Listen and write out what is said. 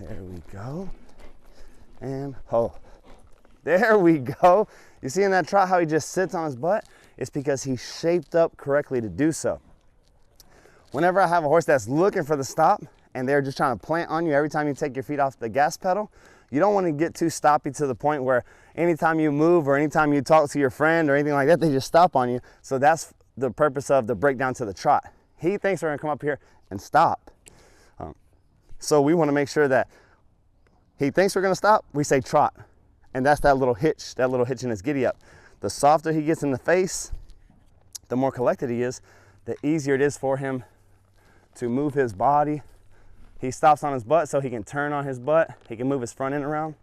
There we go. And ho. There we go. You see in that trot how he just sits on his butt? It's because he's shaped up correctly to do so. Whenever I have a horse that's looking for the stop and they're just trying to plant on you every time you take your feet off the gas pedal, you don't want to get too stoppy to the point where anytime you move or anytime you talk to your friend or anything like that, they just stop on you. So that's the purpose of the breakdown to the trot. He thinks we're gonna come up here and stop. So we wanna make sure that he thinks we're gonna stop, we say trot. And that's that little hitch in his giddy up. The softer he gets in the face, the more collected he is, the easier it is for him to move his body. He stops on his butt so he can turn on his butt. He can move his front end around.